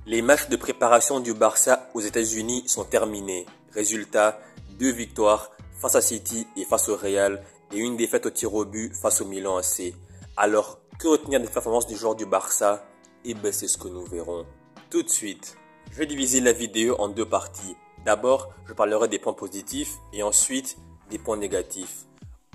Les matchs de préparation du Barça aux États-Unis sont terminés. Résultat, 2 victoires face à City et face au Real et une défaite au tir au but face au Milan AC. Alors, que retenir des performances du joueur du Barça? Eh ben, c'est ce que nous verrons tout de suite. Je vais diviser la vidéo en 2 parties. D'abord, je parlerai des points positifs et ensuite des points négatifs.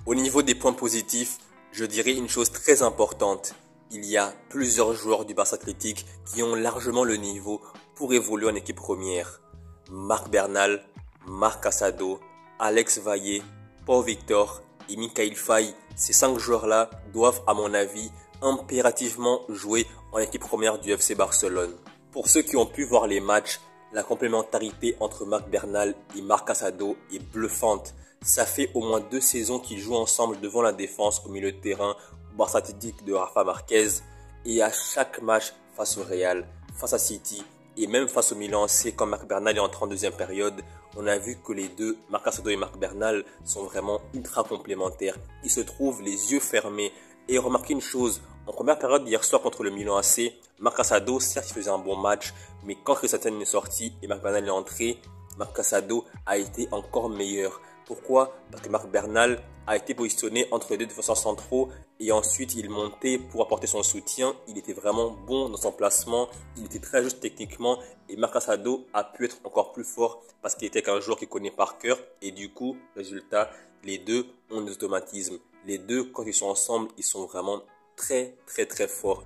Au niveau des points positifs, je dirais une chose très importante. Il y a plusieurs joueurs du Barça Athletic qui ont largement le niveau pour évoluer en équipe première. Marc Bernal, Marc Casado, Alex Valle, Pau Victor et Mikayil Faye, ces 5 joueurs-là doivent, à mon avis, impérativement jouer en équipe première du FC Barcelone. Pour ceux qui ont pu voir les matchs, la complémentarité entre Marc Bernal et Marc Casado est bluffante. Ça fait au moins 2 saisons qu'ils jouent ensemble devant la défense au milieu de terrain au Barça Athletic de Rafa Marquez. Et à chaque match face au Real, face à City et même face au Milan AC, quand Marc Bernal est en 32e période, on a vu que les deux, Marc Casado et Marc Bernal, sont vraiment ultra complémentaires. Ils se trouvent les yeux fermés. Et remarquez une chose, en première période hier soir contre le Milan AC, Marc Casado, certes, il faisait un bon match, mais quand Christensen est sorti et Marc Bernal est entré, Marc Casado a été encore meilleur. Pourquoi? Parce que Marc Bernal a été positionné entre les deux défenseurs centraux et ensuite il montait pour apporter son soutien. Il était vraiment bon dans son placement, il était très juste techniquement et Marc Casado a pu être encore plus fort parce qu'il était qu'un joueur qu'il connaît par cœur et du coup, résultat, les deux ont des automatismes. Les deux, quand ils sont ensemble, ils sont vraiment très forts.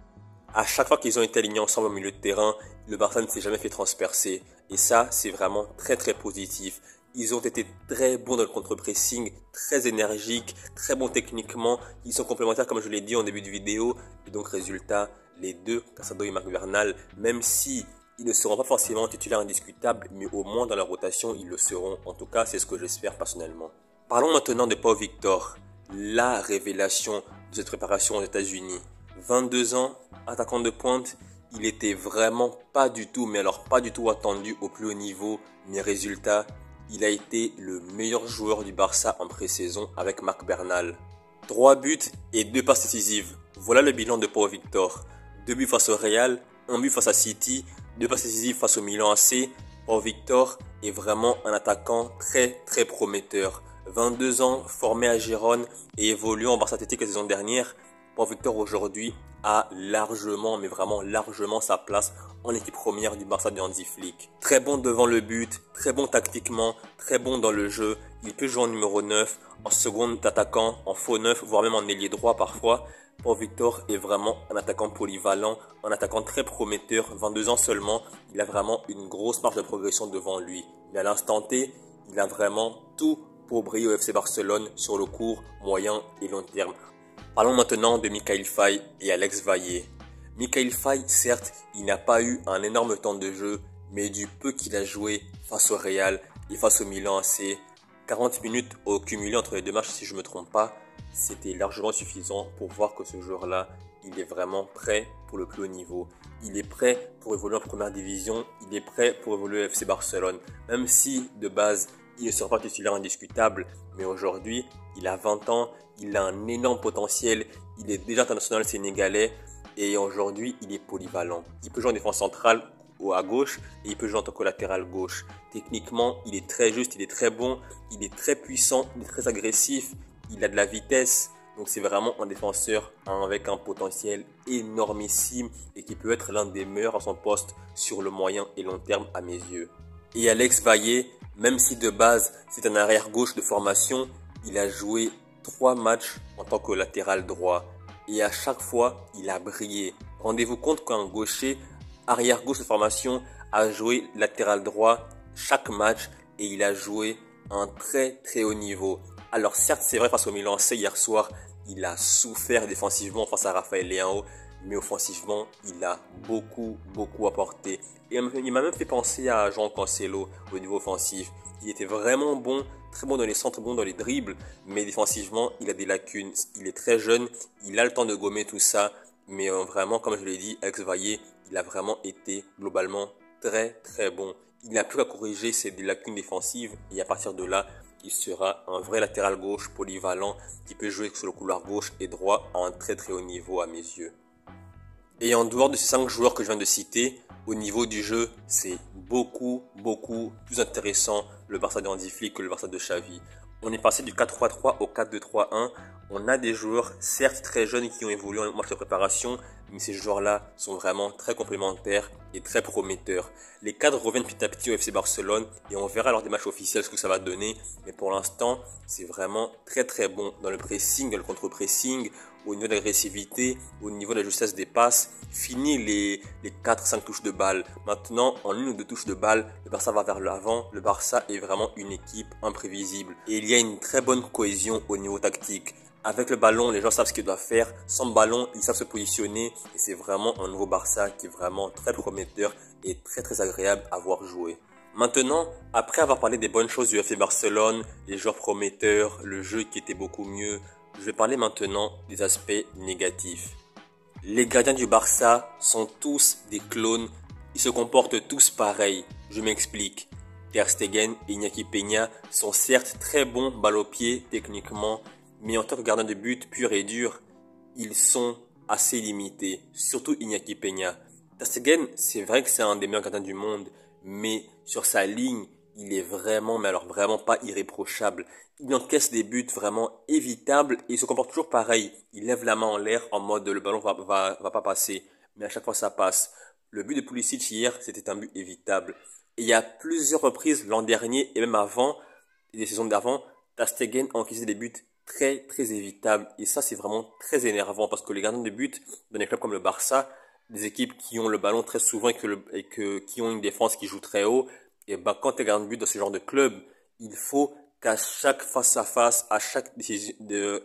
À chaque fois qu'ils ont été alignés ensemble au milieu de terrain, le Barça ne s'est jamais fait transpercer. Et ça, c'est vraiment très positif. Ils ont été très bons dans le contre-pressing, très énergiques, très bons techniquement. Ils sont complémentaires comme je l'ai dit en début de vidéo. Et donc résultat, les deux, Casado et Marc Bernal, même si ils ne seront pas forcément titulaires indiscutables, mais au moins dans la rotation, ils le seront. En tout cas, c'est ce que j'espère personnellement. Parlons maintenant de Pau Victor, la révélation de cette préparation aux États-Unis. 22 ans, attaquant de pointe, il était vraiment pas du tout, mais alors pas du tout attendu au plus haut niveau. Mais résultat, il a été le meilleur joueur du Barça en pré-saison avec Marc Bernal. 3 buts et 2 passes décisives. Voilà le bilan de Pau Victor. 2 buts face au Real, 1 but face à City, 2 passes décisives face au Milan AC. Pau Victor est vraiment un attaquant très prometteur. 22 ans, formé à Gérone et évoluant en Barça Athletic la saison dernière. Pau Victor aujourd'hui a largement, mais vraiment largement sa place en équipe première du Barça de Hansi Flick. Très bon devant le but, très bon tactiquement, très bon dans le jeu. Il peut jouer en numéro 9, en seconde attaquant, en faux 9, voire même en ailier droit parfois. Pau Victor est vraiment un attaquant polyvalent, un attaquant très prometteur, 22 ans seulement. Il a vraiment une grosse marge de progression devant lui. Mais à l'instant T, il a vraiment tout pour briller au FC Barcelone sur le court, moyen et long terme. Parlons maintenant de Mikayil Faye et Alex Valle. Mikayil Faye, certes, il n'a pas eu un énorme temps de jeu, mais du peu qu'il a joué face au Real et face au Milan AC, 40 minutes au cumulé entre les 2 matchs si je ne me trompe pas, c'était largement suffisant pour voir que ce joueur-là, il est vraiment prêt pour le plus haut niveau. Il est prêt pour évoluer en première division, il est prêt pour évoluer au FC Barcelone, même si de base, il ne sera pas titulaire indiscutable, mais aujourd'hui, il a 20 ans, il a un énorme potentiel, il est déjà international sénégalais et aujourd'hui, il est polyvalent. Il peut jouer en défense centrale ou à gauche et il peut jouer en tant que latéral gauche. Techniquement, il est très juste, il est très bon, il est très puissant, il est très agressif, il a de la vitesse. Donc c'est vraiment un défenseur avec un potentiel énormissime et qui peut être l'un des meilleurs à son poste sur le moyen et long terme à mes yeux. Et Alex Valle, même si de base c'est un arrière gauche de formation, il a joué 3 matchs en tant que latéral droit et à chaque fois il a brillé. Rendez-vous compte qu'un gaucher arrière gauche de formation a joué latéral droit chaque match et il a joué un très haut niveau. Alors certes c'est vrai face au Milan AC hier soir il a souffert défensivement face à Raphaël Leão, mais offensivement il a beaucoup apporté. Et il m'a même fait penser à João Cancelo au niveau offensif. Il était vraiment bon, très bon dans les centres, bon dans les dribbles, mais défensivement, il a des lacunes. Il est très jeune, il a le temps de gommer tout ça, mais vraiment, comme je l'ai dit, Alex Valle, il a vraiment été globalement très bon. Il n'a plus qu'à corriger ses lacunes défensives et à partir de là, il sera un vrai latéral gauche polyvalent qui peut jouer sur le couloir gauche et droit à un très haut niveau à mes yeux. Et en dehors de ces 5 joueurs que je viens de citer, Au niveau du jeu, c'est beaucoup plus intéressant le Barça de Hansi Flick que le Barça de Xavi. On est passé du 4-3-3 au 4-2-3-1. On a des joueurs, certes très jeunes, qui ont évolué en match de préparation, mais ces joueurs-là sont vraiment très complémentaires et très prometteurs. Les cadres reviennent petit à petit au FC Barcelone et on verra lors des matchs officiels ce que ça va donner. Mais pour l'instant, c'est vraiment très bon dans le pressing, dans le contre-pressing, au niveau de l'agressivité, au niveau de la justesse des passes. Fini les 4-5 touches de balle. Maintenant, en une ou deux touches de balle, le Barça va vers l'avant. Le Barça est vraiment une équipe imprévisible. Et il y a une très bonne cohésion au niveau tactique. Avec le ballon, les gens savent ce qu'ils doivent faire. Sans ballon, ils savent se positionner. Et c'est vraiment un nouveau Barça qui est vraiment très prometteur et très agréable à voir jouer. Maintenant, après avoir parlé des bonnes choses du FC Barcelone, les joueurs prometteurs, le jeu qui était beaucoup mieux, je vais parler maintenant des aspects négatifs. Les gardiens du Barça sont tous des clones. Ils se comportent tous pareil. Je m'explique. Ter Stegen et Iñaki Peña sont certes très bons balle au pied techniquement, mais en tant que gardien de but pur et dur, ils sont assez limités. Surtout Iñaki Peña. Ter Stegen, c'est vrai que c'est un des meilleurs gardiens du monde, mais sur sa ligne, il est vraiment, mais alors vraiment pas irréprochable. Il encaisse des buts vraiment évitables et il se comporte toujours pareil. Il lève la main en l'air en mode le ballon va pas passer. Mais à chaque fois ça passe. Le but de Pulisic hier, c'était un but évitable. Et il y a plusieurs reprises l'an dernier et même avant, les saisons d'avant, Ter Stegen a encaissé des buts très évitables. Et ça c'est vraiment très énervant parce que les gardiens de but dans des clubs comme le Barça, des équipes qui ont le ballon très souvent qui ont une défense qui joue très haut, et ben quand tu es gardien de but dans ce genre de club, il faut qu'à chaque face à face, à chaque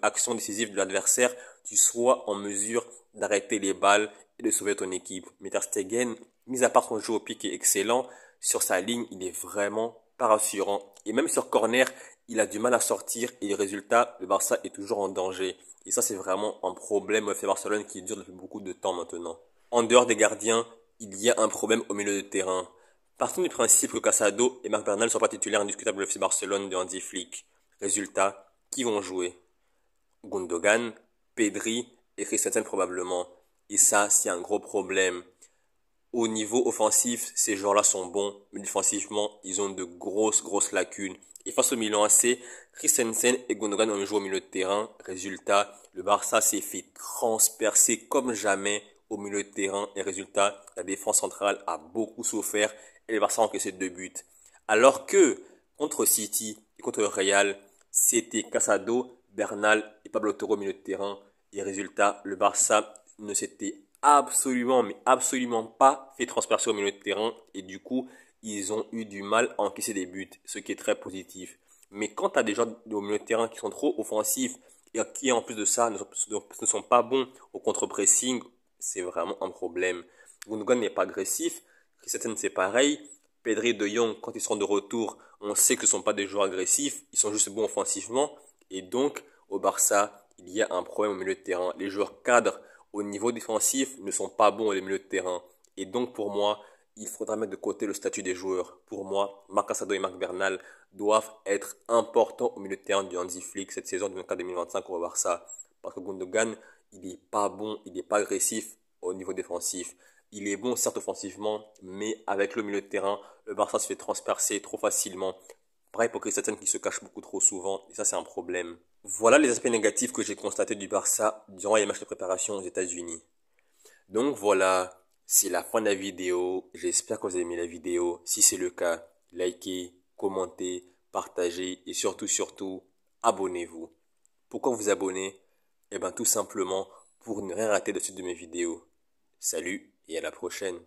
action décisive de l'adversaire, tu sois en mesure d'arrêter les balles et de sauver ton équipe. Mais Ter Stegen, mis à part son jeu au pied qui est excellent, sur sa ligne, il est vraiment pas rassurant. Et même sur corner, il a du mal à sortir et le résultat, le Barça est toujours en danger. Et ça, c'est vraiment un problème au FC Barcelone qui dure depuis beaucoup de temps maintenant. En dehors des gardiens, il y a un problème au milieu de terrain. Partons du principe que Casado et Marc Bernal ne sont pas titulaires indiscutables du FC Barcelone de Hansi Flick. Résultat, qui vont jouer? Gundogan, Pedri et Christensen probablement. Et ça, c'est un gros problème. Au niveau offensif, ces joueurs-là sont bons, mais défensivement, ils ont de grosses lacunes. Et face au Milan AC, Christensen et Gundogan ont joué au milieu de terrain. Résultat, le Barça s'est fait transpercer comme jamais au milieu de terrain. Et résultat, la défense centrale a beaucoup souffert et le Barça a encaissé 2 buts. Alors que contre City et contre Real, c'était Casado, Bernal et Pablo Torre au milieu de terrain. Et résultat, le Barça ne s'était absolument pas fait transpercer au milieu de terrain et du coup, ils ont eu du mal à encaisser des buts, ce qui est très positif. Mais quand tu as des gens au milieu de terrain qui sont trop offensifs et qui en plus de ça ne sont pas bons au contre-pressing, c'est vraiment un problème. Gundogan n'est pas agressif, Christensen c'est pareil, Pedri, De Jong, quand ils seront de retour, on sait que ce ne sont pas des joueurs agressifs, ils sont juste bons offensivement et donc au Barça, il y a un problème au milieu de terrain. Les joueurs cadres au niveau défensif ne sont pas bons au milieu de terrain. Et donc pour moi, il faudra mettre de côté le statut des joueurs. Pour moi, Marc Casado et Marc Bernal doivent être importants au milieu de terrain du Hansi Flick cette saison 2024-2025 au Barça. Parce que Gundogan, il n'est pas bon, il n'est pas agressif au niveau défensif. Il est bon certes offensivement, mais avec le milieu de terrain, le Barça se fait transpercer trop facilement. Pareil pour Christensen qui se cache beaucoup trop souvent, et ça c'est un problème. Voilà les aspects négatifs que j'ai constatés du Barça durant les matchs de préparation aux États-Unis. Donc voilà, c'est la fin de la vidéo. J'espère que vous avez aimé la vidéo. Si c'est le cas, likez, commentez, partagez et surtout, abonnez-vous. Pourquoi vous abonner? Eh bien tout simplement pour ne rien rater de suite de mes vidéos. Salut et à la prochaine.